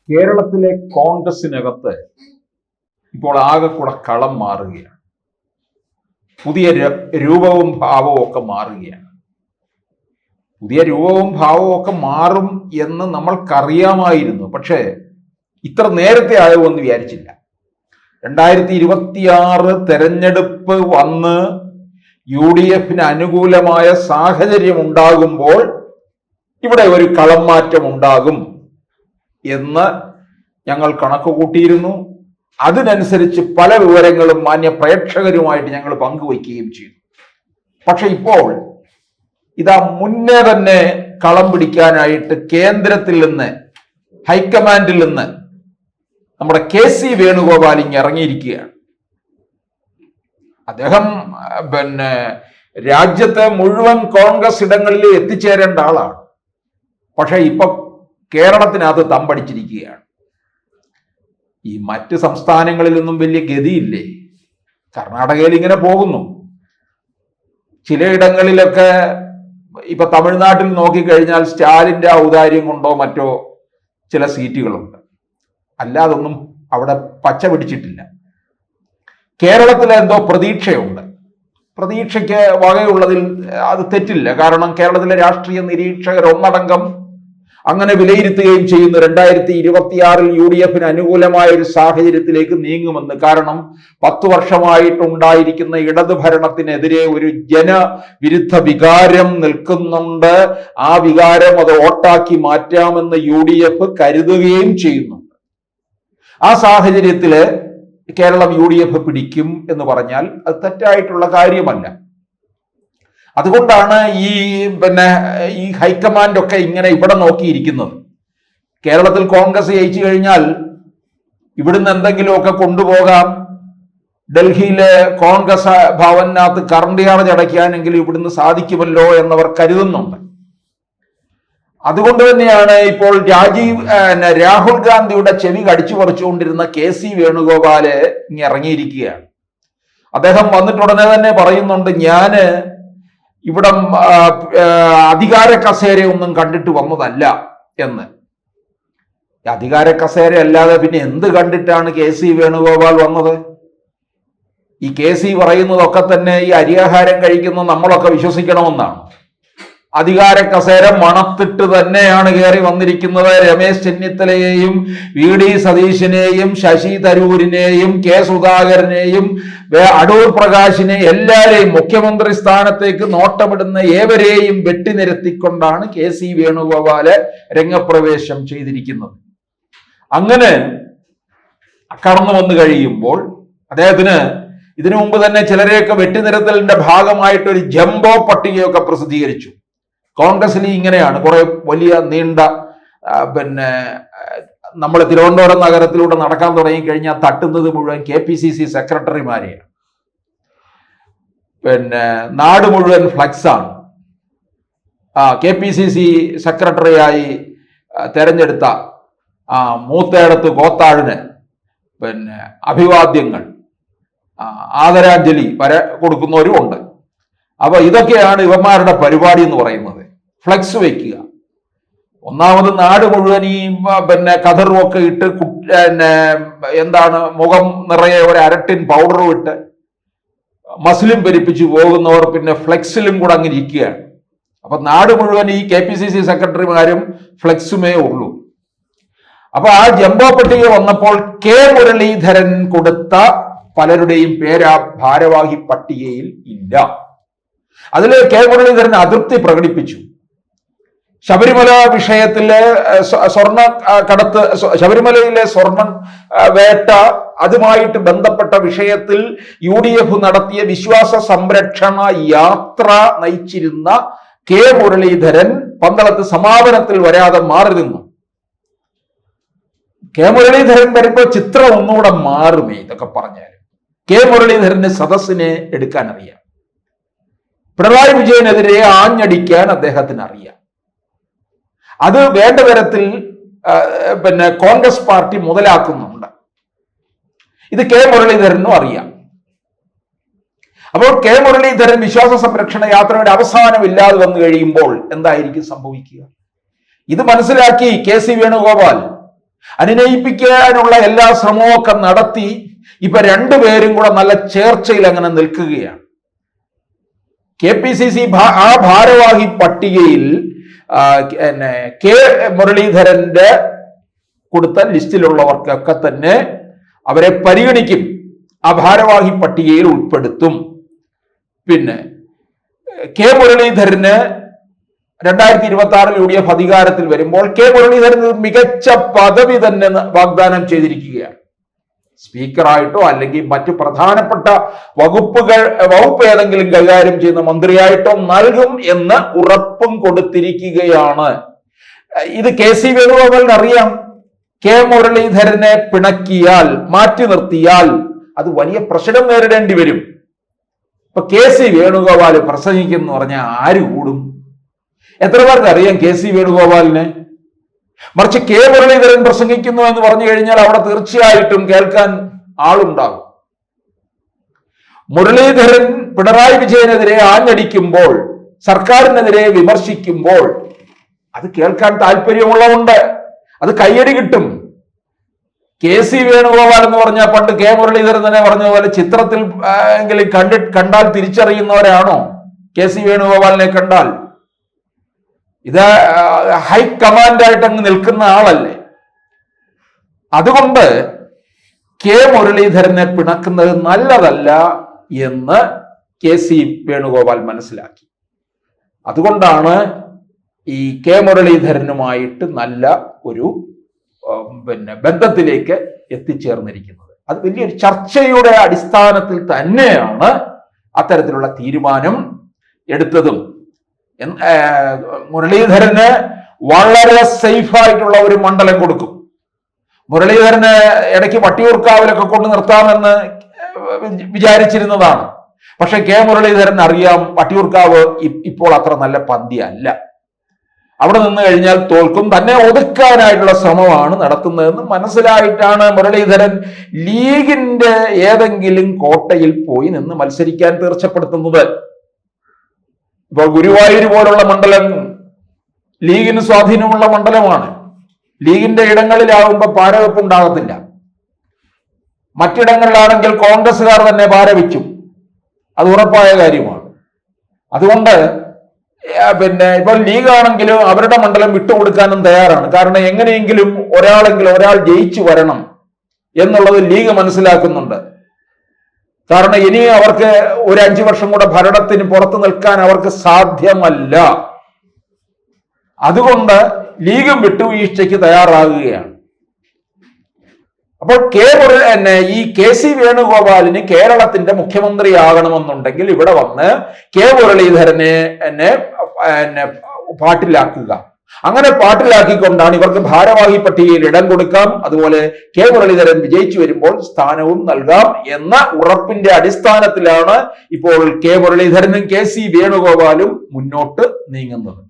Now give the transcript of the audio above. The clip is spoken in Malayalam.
കേരളത്തിലെ കോൺഗ്രസിനകത്ത് ഇപ്പോൾ ആകെ കൂടെ കളം മാറുകയാണ്. പുതിയ രൂപവും ഭാവവും ഒക്കെ മാറുകയാണ്. പുതിയ രൂപവും ഭാവവും ഒക്കെ മാറും എന്ന് നമ്മൾക്കറിയാമായിരുന്നു. പക്ഷേ ഇത്ര നേരത്തെ ആകുമെന്ന് വിചാരിച്ചില്ല. 2026 തെരഞ്ഞെടുപ്പ് വന്ന് UDF അനുകൂലമായ സാഹചര്യം ഉണ്ടാകുമ്പോൾ ഇവിടെ ഒരു കളം മാറ്റം ഉണ്ടാകും എന്ന് ഞങ്ങൾ കണക്ക് കൂട്ടിയിരുന്നു. അതിനനുസരിച്ച് പല വിവരങ്ങളും മാന്യ പ്രേക്ഷകരുമായിട്ട് ഞങ്ങൾ പങ്കുവയ്ക്കുകയും ചെയ്തു. പക്ഷെ ഇപ്പോൾ ഇതാ മുന്നേ തന്നെ കളം പിടിക്കാനായിട്ട് കേന്ദ്രത്തിൽ നിന്ന്, ഹൈക്കമാൻഡിൽ നിന്ന് നമ്മുടെ KC വേണുഗോപാൽ ഇറങ്ങിയിരിക്കുകയാണ്. അദ്ദേഹം രാജ്യത്തെ മുഴുവൻ കോൺഗ്രസ് ഇടങ്ങളിൽ എത്തിച്ചേരേണ്ട ആളാണ്. പക്ഷെ ഇപ്പൊ കേരളത്തിനകത്ത് തമ്പടിച്ചിരിക്കുകയാണ്. ഈ മറ്റ് സംസ്ഥാനങ്ങളിലൊന്നും വലിയ ഗതിയില്ലേ. കർണാടകയിൽ ഇങ്ങനെ പോകുന്നു. ചിലയിടങ്ങളിലൊക്കെ ഇപ്പൊ തമിഴ്നാട്ടിൽ നോക്കിക്കഴിഞ്ഞാൽ സ്റ്റാലിന്റെ ഔദാര്യം കൊണ്ടോ മറ്റോ ചില സീറ്റുകളുണ്ട്. അല്ലാതൊന്നും അവിടെ പച്ച പിടിച്ചിട്ടില്ല. കേരളത്തിൽ എന്തോ പ്രതീക്ഷയുണ്ട്. പ്രതീക്ഷയ്ക്ക് വകയുള്ളതിൽ അത് തെറ്റില്ല. കാരണം കേരളത്തിലെ രാഷ്ട്രീയ നിരീക്ഷകർ ഒന്നടങ്കം അങ്ങനെ വിലയിരുത്തുകയും ചെയ്യുന്നു 2026 UDF അനുകൂലമായ ഒരു സാഹചര്യത്തിലേക്ക് നീങ്ങുമെന്ന്. കാരണം 10 വർഷമായിട്ടുണ്ടായിരിക്കുന്ന ഇടതു ഭരണത്തിനെതിരെ ഒരു ജനവിരുദ്ധ വികാരം നിൽക്കുന്നുണ്ട്. ആ വികാരം അത് വോട്ടാക്കി മാറ്റാമെന്ന് UDF കരുതുകയും ചെയ്യുന്നുണ്ട്. ആ സാഹചര്യത്തില് കേരളം UDF പിടിക്കും എന്ന് പറഞ്ഞാൽ അത് തെറ്റായിട്ടുള്ള കാര്യമല്ല. അതുകൊണ്ടാണ് ഈ ഹൈക്കമാൻഡ് ഒക്കെ ഇങ്ങനെ ഇവിടെ നോക്കിയിരിക്കുന്നത്. കേരളത്തിൽ കോൺഗ്രസ് ജയിച്ചു കഴിഞ്ഞാൽ ഇവിടുന്ന് എന്തെങ്കിലുമൊക്കെ കൊണ്ടുപോകാം. ഡൽഹിയിലെ കോൺഗ്രസ് ഭവനകത്ത് കറണ്ട് ചാർജ് അടയ്ക്കാനെങ്കിലും ഇവിടുന്ന് സാധിക്കുമല്ലോ എന്നവർ കരുതുന്നുണ്ട്. അതുകൊണ്ട് തന്നെയാണ് ഇപ്പോൾ രാഹുൽ ഗാന്ധിയുടെ ചെവി കടിച്ചു പറിച്ചുകൊണ്ടിരുന്ന KC വേണുഗോപാല് ഇറങ്ങിയിരിക്കുകയാണ്. അദ്ദേഹം വന്നിട്ടുടനെ തന്നെ പറയുന്നുണ്ട്, ഞാന് ഇവിടെ അധികാര കസേരയൊന്നും കണ്ടിട്ട് വന്നതല്ല എന്ന്. അധികാര കസേര അല്ലാതെ പിന്നെ എന്ത് കണ്ടിട്ടാണ് KC വേണുഗോപാൽ വന്നത്? ഈ KC പറയുന്നതൊക്കെ തന്നെ ഈ അരിയാഹാരം കഴിക്കുന്ന നമ്മളൊക്കെ വിശ്വസിക്കണമെന്നാണ്. അധികാര കസേര മണത്തിട്ട് തന്നെയാണ് കയറി വന്നിരിക്കുന്നത്. രമേശ് ചെന്നിത്തലയെയും VD സതീശനെയും ശശി തരൂരിനെയും K സുധാകരനെയും അടൂർ പ്രകാശിനെ എല്ലാവരെയും മുഖ്യമന്ത്രി സ്ഥാനത്തേക്ക് നോട്ടമിടുന്ന ഏവരെയും വെട്ടിനിരത്തിക്കൊണ്ടാണ് KC വേണുഗോപാല് രംഗപ്രവേശം ചെയ്തിരിക്കുന്നത്. അങ്ങനെ കടന്നു വന്നു കഴിയുമ്പോൾ അദ്ദേഹത്തിന് ഇതിനു മുമ്പ് തന്നെ ചിലരെയൊക്കെ വെട്ടിനിരത്തലിന്റെ ഭാഗമായിട്ട് ഒരു ജംബോ പട്ടികയൊക്കെ പ്രസിദ്ധീകരിച്ചു. കോൺഗ്രസിൽ ഇങ്ങനെയാണ്, കുറെ വലിയ നീണ്ട നമ്മൾ തിരുവനന്തപുരം നഗരത്തിലൂടെ നടക്കാൻ തുടങ്ങിക്കഴിഞ്ഞാൽ തട്ടുന്നത് മുഴുവൻ KPCC സെക്രട്ടറിമാരെയാണ്. നാട് മുഴുവൻ ഫ്ലക്സാണ്. KPCC സെക്രട്ടറിയായി തെരഞ്ഞെടുത്ത മൂത്തേടത്ത് കോത്താഴിന് അഭിവാദ്യങ്ങൾ, ആദരാഞ്ജലി വരെ കൊടുക്കുന്നവരും ഉണ്ട്. അപ്പൊ ഇതൊക്കെയാണ് ഇവന്മാരുടെ പരിപാടി എന്ന് പറയുന്നത്. ഫ്ലെക്സ് വയ്ക്കുക. ഒന്നാമത് നാട് മുഴുവൻ ഈ കതറും ഒക്കെ ഇട്ട് മുഖം നിറയെ ഒരു അരട്ടിൻ പൗഡറും ഇട്ട് മസിലും പെരിപ്പിച്ചു പോകുന്നവർ പിന്നെ ഫ്ലെക്സിലും കൂടെ അങ്ങനെ ഇരിക്കുകയാണ്. അപ്പൊ നാട് മുഴുവൻ ഈ KPCC സെക്രട്ടറിമാരും ഫ്ലെക്സുമേ ഉള്ളൂ. അപ്പൊ ആ ജംബോ പട്ടിക വന്നപ്പോൾ K മുരളീധരൻ കൊടുത്ത പലരുടെയും പേര് ആ ഭാരവാഹി പട്ടികയിൽ ഇല്ല. അതിൽ K മുരളീധരൻ അതൃപ്തി പ്രകടിപ്പിച്ചു. ശബരിമല വിഷയത്തിലെ സ്വർണ്ണ കടത്ത്, ശബരിമലയിലെ സ്വർണ്ണ വേട്ട, അതുമായിട്ട് ബന്ധപ്പെട്ട വിഷയത്തിൽ UDF നടത്തിയ വിശ്വാസ സംരക്ഷണ യാത്ര നയിച്ചിരുന്ന K മുരളീധരൻ പന്തളത്ത് സമാപനത്തിൽ വരാതെ മാറി നിന്നു. K മുരളീധരൻ വരുമ്പോൾ ചിത്രം ഒന്നുകൂടെ മാറുമേ. ഇതൊക്കെ പറഞ്ഞാൽ K മുരളീധരന് സദസ്സിനെ എടുക്കാൻ അറിയാം. പിണറായി വിജയനെതിരെ ആഞ്ഞടിക്കാൻ അദ്ദേഹത്തിന് അറിയാം. അത് വേണ്ട തരത്തിൽ കോൺഗ്രസ് പാർട്ടി മുതലാക്കുന്നുണ്ട്. ഇത് K മുരളീധരനും അറിയാം. അപ്പോൾ K മുരളീധരൻ വിശ്വാസ സംരക്ഷണ യാത്രയുടെ അവസാനമില്ലാതെ വന്നു കഴിയുമ്പോൾ എന്തായിരിക്കും സംഭവിക്കുക? ഇത് മനസ്സിലാക്കി KC വേണുഗോപാൽ അനുനയിപ്പിക്കാനുള്ള എല്ലാ ശ്രമവും നടത്തി ഇപ്പൊ രണ്ടുപേരും കൂടെ നല്ല ചേർച്ചയിൽ അങ്ങനെ നിൽക്കുകയാണ്. KPCC ആ ഭാരവാഹി പട്ടികയിൽ കെ മുരളീധരന്റെ കൊടുത്ത ലിസ്റ്റിലുള്ളവർക്കൊക്കെ തന്നെ അവരെ പരിഗണിക്കും, ആ ഭാരവാഹി പട്ടികയിൽ ഉൾപ്പെടുത്തും. പിന്നെ കെ മുരളീധരന് 2026 UDF അധികാരത്തിൽ വരുമ്പോൾ കെ മുരളീധരന് മികച്ച പദവി തന്നെ വാഗ്ദാനം ചെയ്തിരിക്കുകയാണ്. സ്പീക്കറായിട്ടോ അല്ലെങ്കിൽ മറ്റു പ്രധാനപ്പെട്ട വകുപ്പ് ഏതെങ്കിലും കൈകാര്യം ചെയ്യുന്ന മന്ത്രിയായിട്ടോ നൽകും എന്ന് ഉറപ്പും കൊടുത്തിരിക്കുകയാണ്. ഇത് KC വേണുഗോപാലിന് അറിയാം. കെ മുരളീധരനെ പിണക്കിയാൽ, മാറ്റി നിർത്തിയാൽ അത് വലിയ പ്രശ്നം നേരിടേണ്ടി വരും. ഇപ്പൊ KC വേണുഗോപാൽ പ്രസംഗിക്കുന്നു പറഞ്ഞാൽ ആര് കൂടും? എത്ര പേർക്ക് അറിയാം KC വേണുഗോപാലിനെ? മറിച്ച് കെ മുരളീധരൻ പ്രസംഗിക്കുന്നു എന്ന് പറഞ്ഞു കഴിഞ്ഞാൽ അവിടെ തീർച്ചയായിട്ടും കേൾക്കാൻ ആളുണ്ടാകും. മുരളീധരൻ പിണറായി വിജയനെതിരെ ആഞ്ഞടിക്കുമ്പോൾ, സർക്കാരിനെതിരെ വിമർശിക്കുമ്പോൾ അത് കേൾക്കാൻ താല്പര്യമുള്ളതുണ്ട്, അത് കയ്യടി കിട്ടും. KC വേണുഗോപാൽ എന്ന് പറഞ്ഞാൽ പണ്ട് കെ മുരളീധരൻ തന്നെ പറഞ്ഞ പോലെ ചിത്രത്തിൽ എങ്കിലും കണ്ടാൽ തിരിച്ചറിയുന്നവരാണോ KC വേണുഗോപാലിനെ കണ്ടാൽ? ഇത് ഹൈക്കമാൻഡായിട്ട് അങ്ങ് നിൽക്കുന്ന ആളല്ലേ. അതുകൊണ്ട് കെ മുരളീധരനെ പിണക്കുന്നത് നല്ലതല്ല എന്ന് KC വേണുഗോപാൽ മനസ്സിലാക്കി. അതുകൊണ്ടാണ് ഈ കെ മുരളീധരനുമായിട്ട് നല്ല ഒരു ബന്ധത്തിലേക്ക് എത്തിച്ചേർന്നിരിക്കുന്നത്. അത് വലിയൊരു ചർച്ചയുടെ അടിസ്ഥാനത്തിൽ തന്നെയാണ് അത്തരത്തിലുള്ള തീരുമാനം എടുത്തതും. മുരളീധരന് വളരെ സേഫായിട്ടുള്ള ഒരു മണ്ഡലം കൊടുക്കും. മുരളീധരന് ഇടയ്ക്ക് വട്ടിയൂർക്കാവിലൊക്കെ കൊണ്ട് നിർത്താമെന്ന് വിചാരിച്ചിരുന്നതാണ്. പക്ഷെ കെ മുരളീധരൻ അറിയാം വട്ടിയൂർക്കാവ് ഇപ്പോൾ അത്ര നല്ല പന്തിയല്ല, അവിടെ നിന്ന് കഴിഞ്ഞാൽ തോൽക്കും, തന്നെ ഒതുക്കാനായിട്ടുള്ള ശ്രമമാണ് നടത്തുന്നതെന്ന് മനസ്സിലായിട്ടാണ് മുരളീധരൻ ലീഗിന്റെ ഏതെങ്കിലും കോട്ടയിൽ പോയി നിന്ന് മത്സരിക്കാൻ തീർച്ചപ്പെടുത്തുന്നത്. ഇപ്പോൾ ഗുരുവായൂർ പോലുള്ള മണ്ഡലം ലീഗിന് സ്വാധീനമുള്ള മണ്ഡലമാണ്. ലീഗിന്റെ ഇടങ്ങളിലാവുമ്പോൾ പാരവെപ്പ് ഉണ്ടാകത്തില്ല. മറ്റിടങ്ങളിലാണെങ്കിൽ കോൺഗ്രസ്സുകാർ തന്നെ പാരവെക്കും, അത് ഉറപ്പായ കാര്യമാണ്. അതുകൊണ്ട് ഇപ്പോൾ ലീഗാണെങ്കിലും അവരുടെ മണ്ഡലം വിട്ടുകൊടുക്കാനും തയ്യാറാണ്. കാരണം എങ്ങനെയെങ്കിലും ഒരാൾ ജയിച്ചു വരണം എന്നുള്ളത് ലീഗ് മനസ്സിലാക്കുന്നുണ്ട്. കാരണം ഇനി അവർക്ക് ഒരു 5 വർഷം കൂടെ ഭരണത്തിന് പുറത്തു നിൽക്കാൻ അവർക്ക് സാധ്യമല്ല. അതുകൊണ്ട് ലീഗും വിട്ടുവീഴ്ചയ്ക്ക് തയ്യാറാകുകയാണ്. അപ്പോൾ ഈ KC വേണുഗോപാലിന് കേരളത്തിന്റെ മുഖ്യമന്ത്രിയാകണമെന്നുണ്ടെങ്കിൽ ഇവിടെ വന്ന് കെ മുരളീധരനെ പാട്ടിലാക്കുക. അങ്ങനെ പാട്ടിലാക്കിക്കൊണ്ടാണ് ഇവർക്ക് ഭാരവാഹി പട്ടികയിൽ ഇടം കൊടുക്കാം, അതുപോലെ കെ മുരളീധരൻ വിജയിച്ചു വരുമ്പോൾ സ്ഥാനവും നൽകാം എന്ന ഉറപ്പിന്റെ അടിസ്ഥാനത്തിലാണ് ഇപ്പോൾ കെ മുരളീധരനും KC വേണുഗോപാലും മുന്നോട്ട് നീങ്ങുന്നത്.